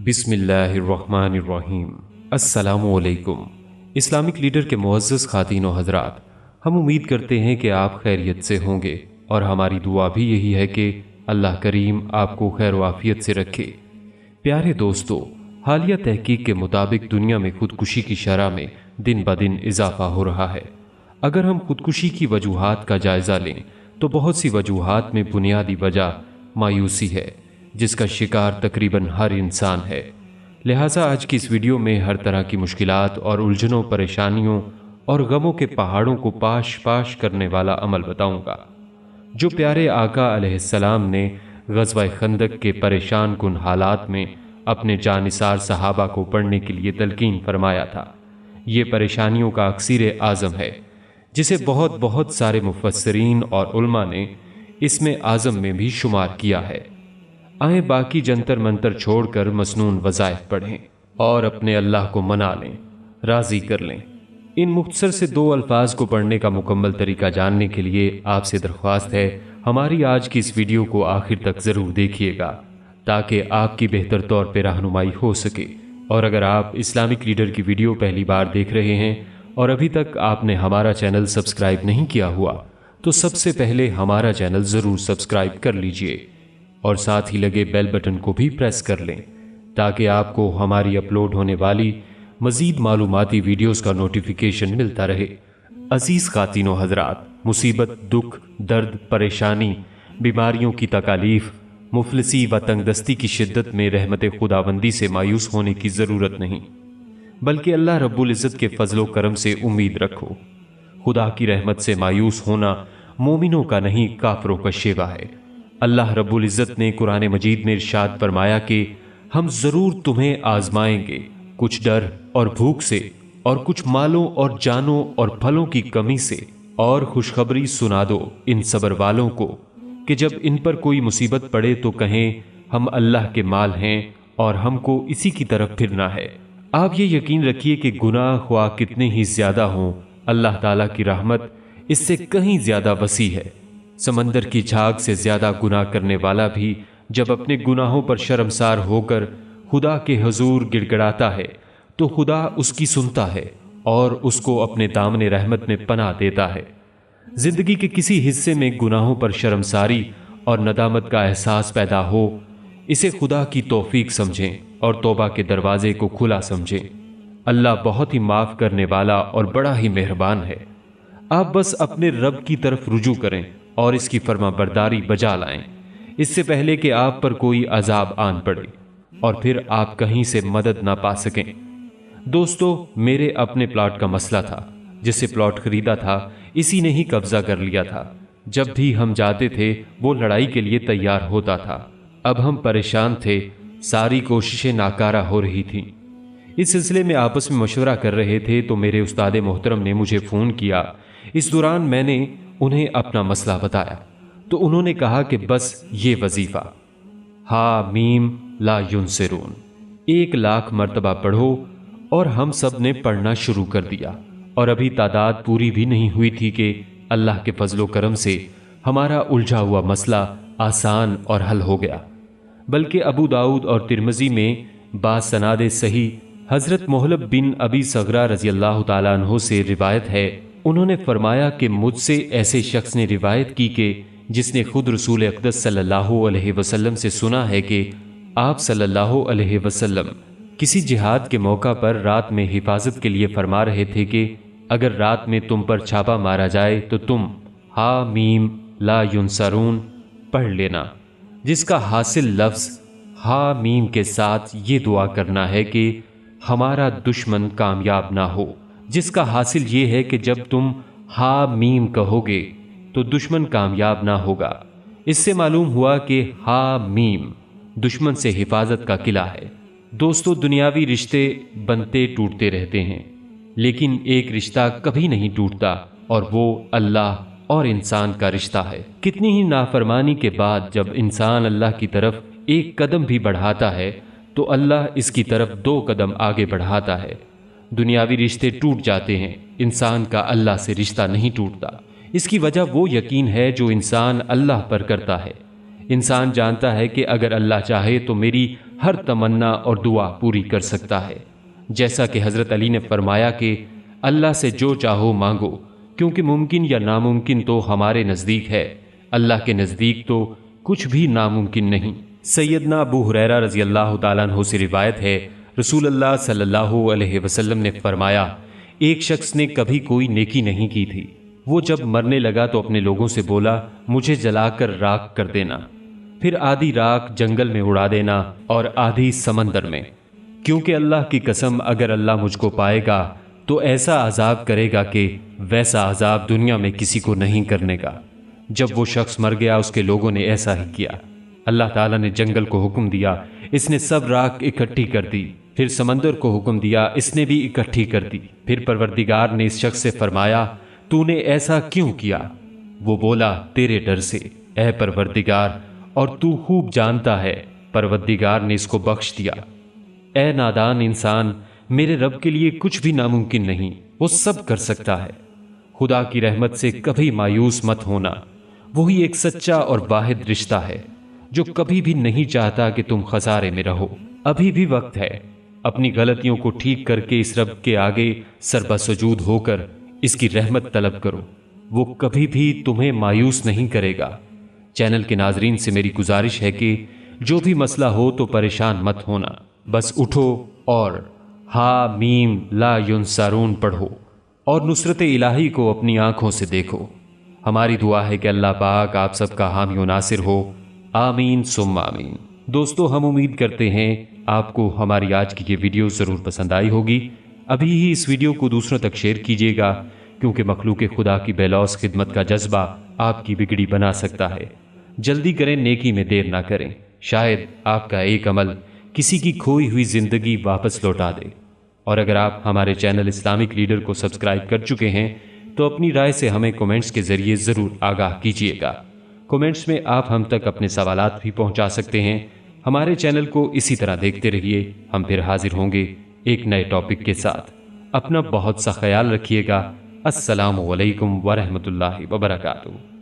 बिस्मिल्लाहिर्रहमानिर्रहीम। अस्सलामुअलैकुम। Islamic leader के मुअज़्ज़ज़ ख़ातीन व हज़रात, हम उम्मीद करते हैं कि आप खैरियत से होंगे और हमारी दुआ भी यही है कि अल्लाह करीम आपको खैर व आफ़ियत से रखे। प्यारे दोस्तों, हालिया तहकीक के मुताबिक दुनिया में खुदकुशी की शरह में दिन ब दिन इजाफा हो रहा है। अगर हम खुदकुशी की वजूहात का जायज़ा लें तो बहुत सी वजूहात में बुनियादी वजह मायूसी है, जिसका शिकार तकरीबन हर इंसान है। लिहाजा आज की इस वीडियो में हर तरह की मुश्किलात और उलझनों, परेशानियों और गमों के पहाड़ों को पाश पाश करने वाला अमल बताऊंगा, जो प्यारे आका अलैहिस्सलाम ने ग़ज़वा खंदक के परेशान कुन हालात में अपने जानिसार सहाबा को पढ़ने के लिए तलकीन फरमाया था। ये परेशानियों का अक्सीर आज़म है, जिसे बहुत बहुत सारे मुफस्सिरीन और उलमा ने इसमें आज़म में भी शुमार किया है। आए बाकी जंतर मंतर छोड़कर मसनून वज़ाइफ पढ़ें और अपने अल्लाह को मना लें, राज़ी कर लें। इन मुख्तसर से दो अल्फाज को पढ़ने का मुकम्मल तरीका जानने के लिए आपसे दरख्वास्त है, हमारी आज की इस वीडियो को आखिर तक ज़रूर देखिएगा ताकि आपकी बेहतर तौर पर रहनुमाई हो सके। और अगर आप इस्लामिक लीडर की वीडियो पहली बार देख रहे हैं और अभी तक आपने हमारा चैनल सब्सक्राइब नहीं किया हुआ तो सबसे पहले हमारा चैनल ज़रूर सब्सक्राइब कर लीजिए और साथ ही लगे बेल बटन को भी प्रेस कर लें ताकि आपको हमारी अपलोड होने वाली मज़ीद मालूमाती वीडियोस का नोटिफिकेशन मिलता रहे। अजीज़ ख़ातीनो हज़रात, मुसीबत, दुख, दर्द, परेशानी, बीमारियों की तकालीफ, मुफलिसी व तंगदस्ती की शिद्दत में रहमत खुदाबंदी से मायूस होने की ज़रूरत नहीं, बल्कि अल्लाह रब्बुल इज़्ज़त के फ़ज़्ल व करम से उम्मीद रखो। खुदा की रहमत से मायूस होना मोमिनों का नहीं, काफिरों का शेवा है। अल्लाह रब्बुल इज़्ज़त ने कुरान मजीद में इरशाद फरमाया कि हम ज़रूर तुम्हें आजमाएंगे, कुछ डर और भूख से और कुछ मालों और जानों और फलों की कमी से, और खुशखबरी सुना दो इन सब्र वालों को कि जब इन पर कोई मुसीबत पड़े तो कहें हम अल्लाह के माल हैं और हमको इसी की तरफ फिरना है। आप ये यकीन रखिए कि गुनाह ख्वाह कितने ही ज़्यादा हों, अल्लाह ताला की रहमत इससे कहीं ज़्यादा वसी है। समंदर की झाग से ज़्यादा गुनाह करने वाला भी जब अपने गुनाहों पर शर्मसार होकर खुदा के हुजूर गिड़गिड़ाता है तो खुदा उसकी सुनता है और उसको अपने दामने रहमत में पनाह देता है। ज़िंदगी के किसी हिस्से में गुनाहों पर शर्मसारी और नदामत का एहसास पैदा हो, इसे खुदा की तौफीक समझें और तौबा के दरवाजे को खुला समझें। अल्लाह बहुत ही माफ़ करने वाला और बड़ा ही मेहरबान है। आप बस अपने रब की तरफ रुजू करें और इसकी फर्माबरदारी बजा लाएं, इससे पहले कि आप पर कोई अजाब आन पड़े और फिर आप कहीं से मदद ना पा सकें। दोस्तों, मेरे अपने प्लॉट का मसला था। जिसे प्लॉट खरीदा था इसी ने ही कब्जा कर लिया था। जब भी हम जाते थे वो लड़ाई के लिए तैयार होता था। अब हम परेशान थे, सारी कोशिशें नाकारा हो रही थीं। इस सिलसिले में आपस में मशवरा कर रहे थे तो मेरे उस्ताद मोहतरम ने मुझे फ़ोन किया। इस दौरान मैंने उन्हें अपना मसला बताया तो उन्होंने कहा कि बस ये वजीफ़ा हा मीम ला युनसिरून 1,00,000 मरतबा पढ़ो, और हम सब ने पढ़ना शुरू कर दिया। और अभी तादाद पूरी भी नहीं हुई थी कि अल्लाह के फजलो करम से हमारा उलझा हुआ मसला आसान और हल हो गया। बल्कि अबू दाऊद और तिरमिज़ी में बासनाद सही हज़रत मुहल्लब बिन अबी सगरा रज़ी अल्लाह ताला अन्हु से रिवायत है, उन्होंने फरमाया कि मुझसे ऐसे शख्स ने रिवायत की कि जिसने खुद रसूल अक़दस सल्लल्लाहु अलैहि वसल्लम से सुना है कि आप सल्लल्लाहु अलैहि वसल्लम किसी जिहाद के मौका पर रात में हिफाजत के लिए फरमा रहे थे कि अगर रात में तुम पर छापा मारा जाए तो तुम हा मीम ला युनसरून पढ़ लेना, जिसका हासिल लफ्ज़ हा मीम के साथ ये दुआ करना है कि हमारा दुश्मन कामयाब ना हो, जिसका हासिल ये है कि जब तुम हा मीम कहोगे तो दुश्मन कामयाब ना होगा। इससे मालूम हुआ कि हा मीम दुश्मन से हिफाजत का किला है। दोस्तों, दुनियावी रिश्ते बनते टूटते रहते हैं, लेकिन एक रिश्ता कभी नहीं टूटता और वो अल्लाह और इंसान का रिश्ता है। कितनी ही नाफरमानी के बाद जब इंसान अल्लाह की तरफ एक कदम भी बढ़ाता है तो अल्लाह इसकी तरफ 2 कदम आगे बढ़ाता है। दुनियावी रिश्ते टूट जाते हैं, इंसान का अल्लाह से रिश्ता नहीं टूटता। इसकी वजह वो यकीन है जो इंसान अल्लाह पर करता है। इंसान जानता है कि अगर अल्लाह चाहे तो मेरी ہر تمنا اور دعا پوری کر سکتا ہے۔ جیسا کہ حضرت علی نے فرمایا کہ اللہ سے جو چاہو مانگو، کیونکہ ممکن یا ناممکن تو ہمارے نزدیک ہے، اللہ کے نزدیک تو کچھ بھی ناممکن نہیں۔ سیدنا ابو ہریرہ رضی اللہ تعالیٰ عنہ سے روایت ہے، رسول اللہ صلی اللہ علیہ وسلم نے فرمایا، ایک شخص نے کبھی کوئی نیکی نہیں کی تھی، وہ جب مرنے لگا تو اپنے لوگوں سے بولا، مجھے جلا کر راکھ کر دینا، پھر آدھی راکھ جنگل میں اڑا دینا اور آدھی سمندر میں، کیونکہ اللہ کی قسم اگر اللہ مجھ کو پائے گا تو ایسا عذاب کرے گا کہ ویسا عذاب دنیا میں کسی کو نہیں کرنے گا۔ جب وہ شخص مر گیا اس کے لوگوں نے ایسا ہی کیا۔ اللہ تعالیٰ نے جنگل کو حکم دیا، اس نے سب راکھ اکٹھی کر دی، پھر سمندر کو حکم دیا، اس نے بھی اکٹھی کر دی، پھر پروردگار نے اس شخص سے فرمایا، تو نے ایسا کیوں کیا؟ وہ بولا، تیرے ڈر سے اے پروردگار، اور تو خوب جانتا ہے۔ پروردگار نے اس کو بخش دیا۔ اے نادان انسان، میرے رب کے لیے کچھ بھی ناممکن نہیں، وہ سب کر سکتا ہے۔ خدا کی رحمت سے کبھی مایوس مت ہونا، وہی ایک سچا اور واحد رشتہ ہے جو کبھی بھی نہیں چاہتا کہ تم خسارے میں رہو۔ ابھی بھی وقت ہے، اپنی غلطیوں کو ٹھیک کر کے اس رب کے آگے سربہ سجود ہو کر اس کی رحمت طلب کرو، وہ کبھی بھی تمہیں مایوس نہیں کرے گا۔ چینل کے ناظرین سے میری گزارش ہے کہ جو بھی مسئلہ ہو تو پریشان مت ہونا، بس اٹھو اور ہا میم لا ینصرون پڑھو اور نصرت الہی کو اپنی آنکھوں سے دیکھو۔ ہماری دعا ہے کہ اللہ پاک آپ سب کا حامی و ناصر ہو، آمین ثم آمین۔ دوستو، ہم امید کرتے ہیں آپ کو ہماری آج کی یہ ویڈیو ضرور پسند آئی ہوگی۔ ابھی ہی اس ویڈیو کو دوسروں تک شیئر کیجیے گا، کیونکہ مخلوق خدا کی بے لوث خدمت کا جذبہ آپ کی بگڑی بنا سکتا ہے۔ جلدی کریں، نیکی میں دیر نہ کریں، شاید آپ کا ایک عمل کسی کی کھوئی ہوئی زندگی واپس لوٹا دے۔ اور اگر آپ ہمارے چینل اسلامک لیڈر کو سبسکرائب کر چکے ہیں تو اپنی رائے سے ہمیں کومنٹس کے ذریعے ضرور آگاہ کیجیے گا۔ کومنٹس میں آپ ہم تک اپنے سوالات بھی پہنچا سکتے ہیں۔ ہمارے چینل کو اسی طرح دیکھتے رہیے، ہم پھر حاضر ہوں گے ایک نئے ٹاپک کے ساتھ۔ اپنا بہت سا خیال رکھیے گا۔ السلام علیکم ورحمۃ اللہ وبرکاتہ۔